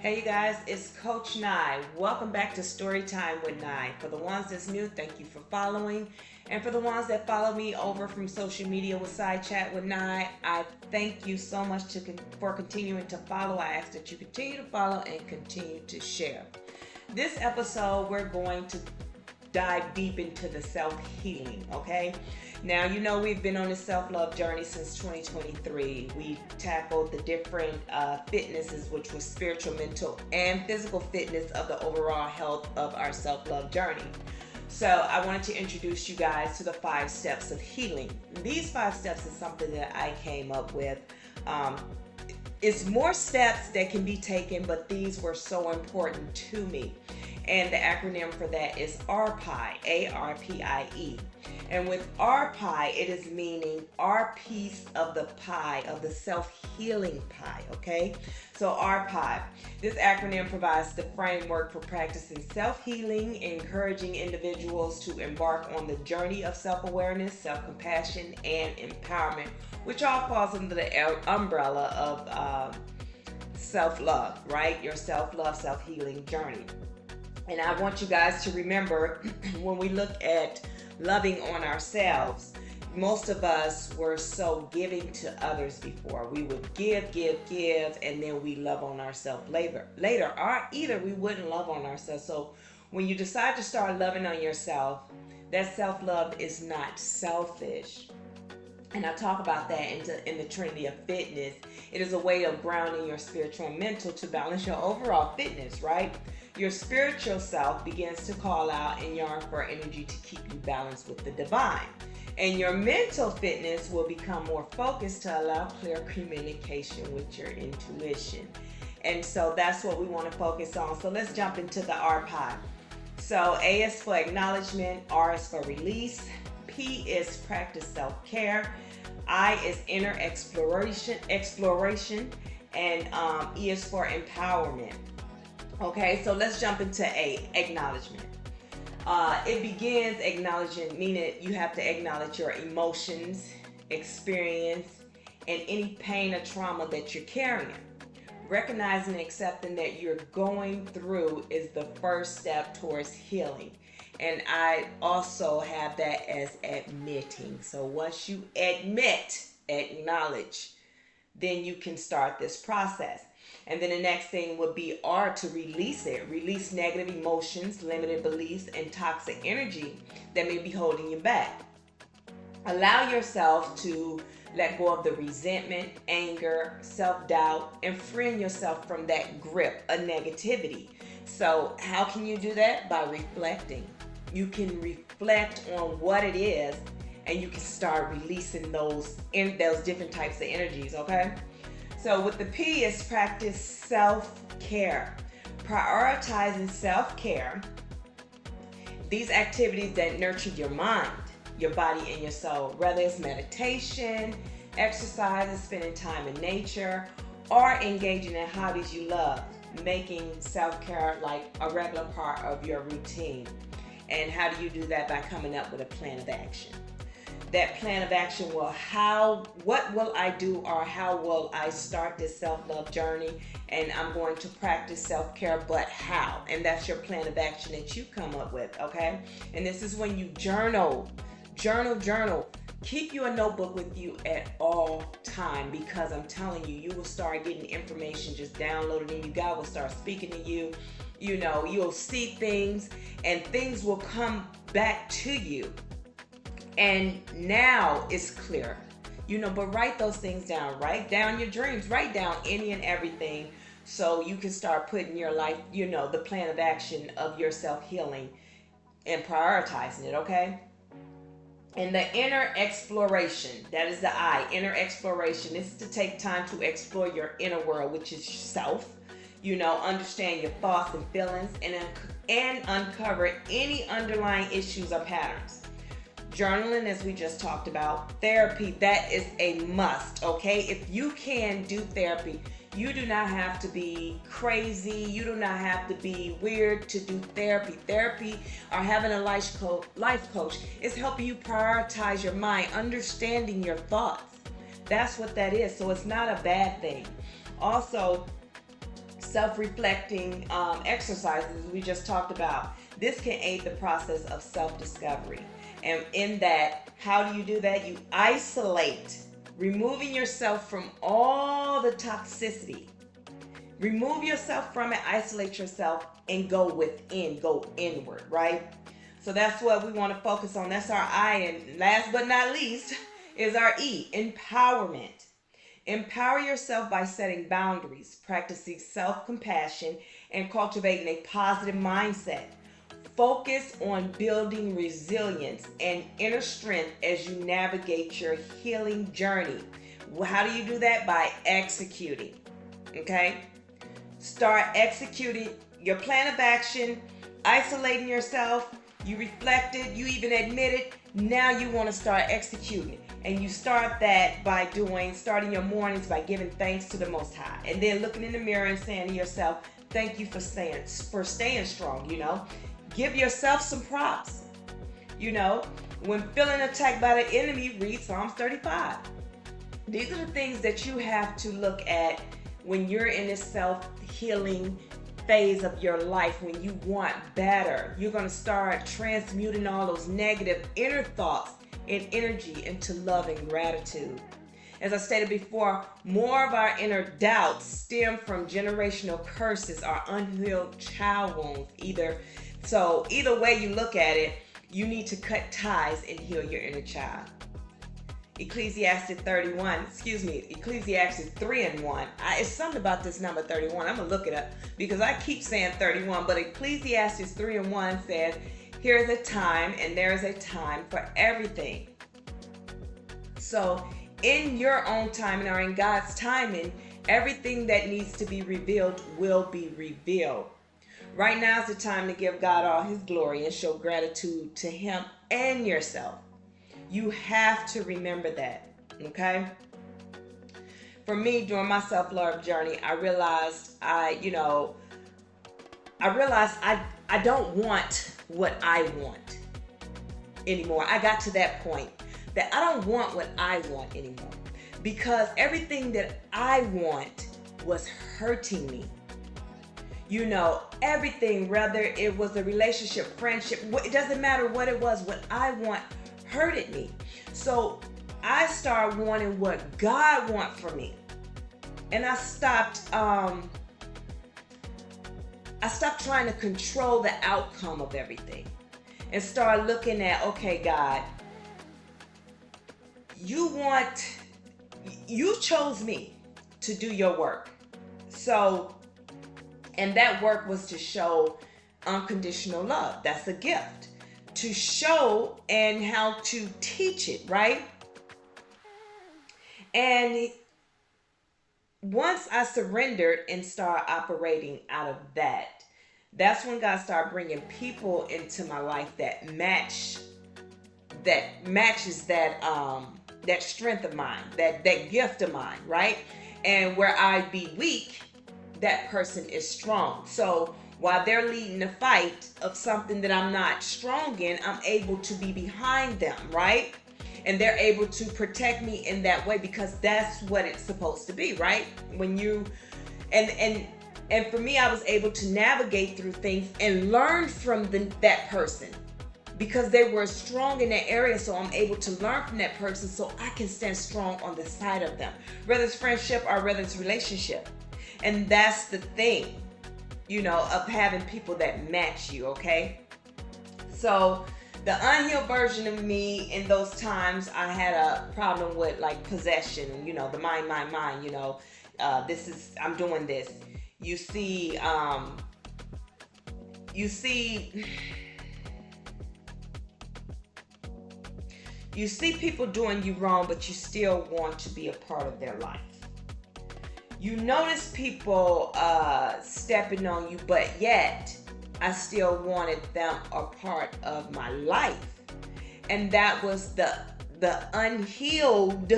Hey you guys, it's Coach Nye. Welcome back to Storytime with Nye. For the ones that's new, thank you for following. And for the ones that follow me over from social media with Side Chat with Nye, I thank you so much for continuing to follow. I ask that you continue to follow and continue to share. This episode, we're going to dive deep into the self-healing, okay? Now, you know we've been on a self-love journey since 2023. We tackled the different fitnesses, which was spiritual, mental, and physical fitness of the overall health of our self-love journey. So I wanted to introduce you guys to the 5 steps of healing. These 5 steps is something that I came up with. It's more steps that can be taken, but these were so important to me. And the acronym for that is ARPIE, A-R-P-I-E. And with ARPIE, it is meaning our piece of the pie, of the self-healing pie, okay? So ARPIE, this acronym provides the framework for practicing self-healing, encouraging individuals to embark on the journey of self-awareness, self-compassion, and empowerment, which all falls under the umbrella of self-love, right? Your self-love, self-healing journey. And I want you guys to remember when we look at loving on ourselves, most of us were so giving to others before. We would give, and then we love on ourselves later. Or either we wouldn't love on ourselves. So when you decide to start loving on yourself, that self-love is not selfish. And I talk about that in the Trinity of Fitness. It is a way of grounding your spiritual and mental to balance your overall fitness, right? Your spiritual self begins to call out and yearn for energy to keep you balanced with the divine. And your mental fitness will become more focused to allow clear communication with your intuition. And so that's what we want to focus on. So let's jump into the ARPIE. So A is for acknowledgement, R is for release, P is practice self-care, I is inner exploration, and E is for empowerment. Okay, so let's jump into A, acknowledgement. It begins acknowledging, meaning you have to acknowledge your emotions, experience, and any pain or trauma that you're carrying. Recognizing and accepting that you're going through is the first step towards healing. And I also have that as admitting. So once you acknowledge, then you can start this process. And then the next thing would be R, to release it. Release negative emotions, limited beliefs, and toxic energy that may be holding you back. Allow yourself to let go of the resentment, anger, self-doubt, and freeing yourself from that grip of negativity. So how can you do that? By reflecting. You can reflect on what it is, and you can start releasing those different types of energies, okay? So with the P is practice self-care. Prioritizing self-care, these activities that nurture your mind, your body, and your soul, whether it's meditation, exercises, spending time in nature, or engaging in hobbies you love, making self-care like a regular part of your routine. And how do you do that? By coming up with a plan of action. That plan of action will what will I do, or how will I start this self-love journey? And I'm going to practice self-care, but how? And that's your plan of action that you come up with, okay? And this is when you journal. Keep you a notebook with you at all time, because I'm telling you, you will start getting information just downloaded in you. God will start speaking to you. You know, you'll see things, and things will come back to you. And now it's clear, but write those things down. Write down your dreams. Write down any and everything, so you can start putting your life, the plan of action of your self-healing and prioritizing it, okay? And the inner exploration, that is the I, inner exploration. This is to take time to explore your inner world, which is yourself. Understand your thoughts and feelings, and uncover any underlying issues or patterns. Journaling, as we just talked about. Therapy, that is a must, okay? If you can do therapy, you do not have to be crazy. You do not have to be weird to do therapy. Therapy, or having a life coach, is helping you prioritize your mind, understanding your thoughts. That's what that is. So it's not a bad thing. Also, self-reflecting exercises we just talked about. This can aid the process of self-discovery. And in that, how do you do that? You isolate, removing yourself from all the toxicity. Remove yourself from it, isolate yourself, and go within, go inward, right? So that's what we want to focus on. That's our I. And last but not least is our E, empowerment. Empower yourself by setting boundaries, practicing self-compassion, and cultivating a positive mindset. Focus on building resilience and inner strength as you navigate your healing journey. How do you do that? By executing. Okay? Start executing your plan of action, isolating yourself. You reflected, you even admitted. Now you want to start executing. And you start that by starting your mornings by giving thanks to the Most High. And then looking in the mirror and saying to yourself, thank you for staying strong, you know. Give yourself some props. You know, when feeling attacked by the enemy, read Psalms 35. These are the things that you have to look at when you're in this self-healing phase of your life, when you want better. You're going to start transmuting all those negative inner thoughts and energy into love and gratitude. As I stated before, more of our inner doubts stem from generational curses or unhealed child wounds. Either way you look at it, you need to cut ties and heal your inner child. Ecclesiastes 3 and 1. It's something about this number 31. I'm going to look it up because I keep saying 31, but Ecclesiastes 3 and 1 says, here is a time and there is a time for everything. So in your own timing or in God's timing, everything that needs to be revealed will be revealed. Right now is the time to give God all his glory and show gratitude to him and yourself. You have to remember that, okay? For me, during my self-love journey, I realized I don't want what I want anymore. I got to that point that I don't want what I want anymore because everything that I want was hurting me. You know, everything, whether it was a relationship, friendship, it doesn't matter what it was, what I want hurted me. So I started wanting what God wants for me. And I stopped trying to control the outcome of everything and started looking at, okay, God, you chose me to do your work. So, and that work was to show unconditional love. That's a gift. To show and how to teach it, right? And once I surrendered and started operating out of that, that's when God started bringing people into my life that matches that strength of mine, that gift of mine, right? And where I be weak, that person is strong. So while they're leading the fight of something that I'm not strong in, I'm able to be behind them, right? And they're able to protect me in that way because that's what it's supposed to be, right? When you and for me, I was able to navigate through things and learn from that person because they were strong in that area. So I'm able to learn from that person so I can stand strong on the side of them, whether it's friendship or whether it's relationship. And that's the thing, you know, of having people that match you, okay? So the unhealed version of me in those times, I had a problem with like possession, you know, the mind, you know, I'm doing this. You see people doing you wrong, but you still want to be a part of their life. You notice people stepping on you, but yet I still wanted them a part of my life. And that was the unhealed,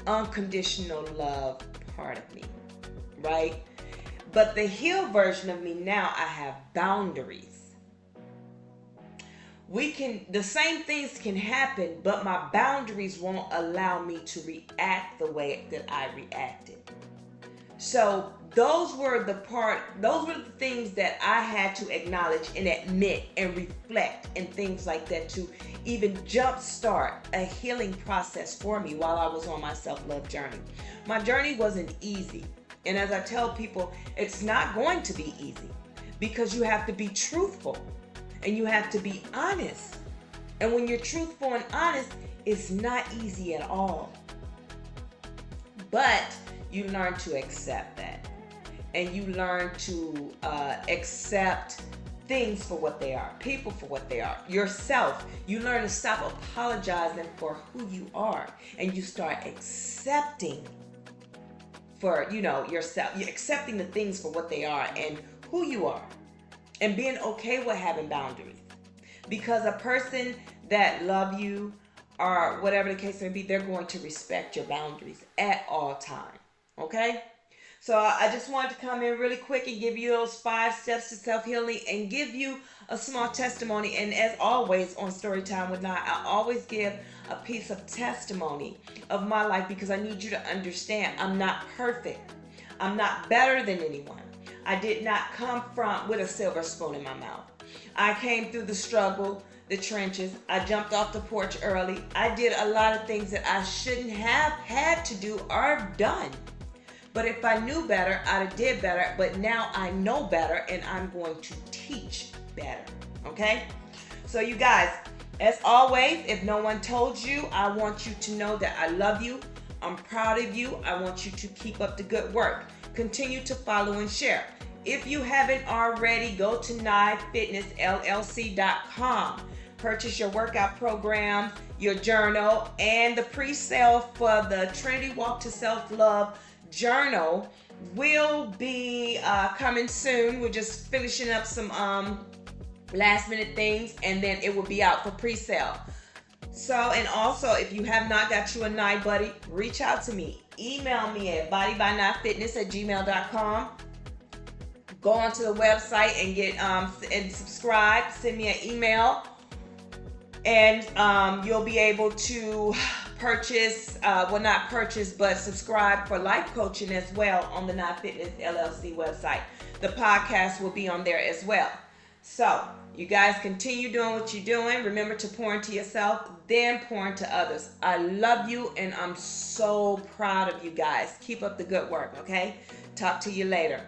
unconditional love part of me, right? But the healed version of me now, I have boundaries. The same things can happen, but my boundaries won't allow me to react the way that I reacted. So those were the things that I had to acknowledge and admit and reflect and things like that to even jumpstart a healing process for me while I was on my self-love journey. My journey wasn't easy. And as I tell people, it's not going to be easy because you have to be truthful and you have to be honest. And when you're truthful and honest, it's not easy at all. But you learn to accept that. And you learn to accept things for what they are, people for what they are, yourself. You learn to stop apologizing for who you are, and you start accepting for, yourself. You're accepting the things for what they are and who you are, and being okay with having boundaries. Because a person that love you, or whatever the case may be, they're going to respect your boundaries at all times. Okay? So I just wanted to come in really quick and give you those 5 steps to self-healing and give you a small testimony. And as always on Storytime with Nye, I always give a piece of testimony of my life because I need you to understand I'm not perfect. I'm not better than anyone. I did not come from with a silver spoon in my mouth. I came through the struggle, the trenches. I jumped off the porch early. I did a lot of things that I shouldn't have had to do or done. But if I knew better, I'd have did better. But now I know better, and I'm going to teach better. Okay? So you guys, as always, if no one told you, I want you to know that I love you. I'm proud of you. I want you to keep up the good work. Continue to follow and share. If you haven't already, go to NyeFitnessLLC.com. Purchase your workout program, your journal, and the pre-sale for the Trinity Walk to Self-Love journal will be coming soon. We're just finishing up some last minute things, and then it will be out for pre-sale. So, and also, if you have not got you a Nye buddy, reach out to me. Email me at bodybynnyefitness@gmail.com. Go onto the website and get and subscribe. Send me an email, and you'll be able to purchase, not purchase, but subscribe for life coaching as well on the Nye Fitness LLC website. The podcast will be on there as well. So you guys continue doing what you're doing. Remember to pour into yourself, then pour into others. I love you, and I'm so proud of you guys. Keep up the good work, okay? Talk to you later.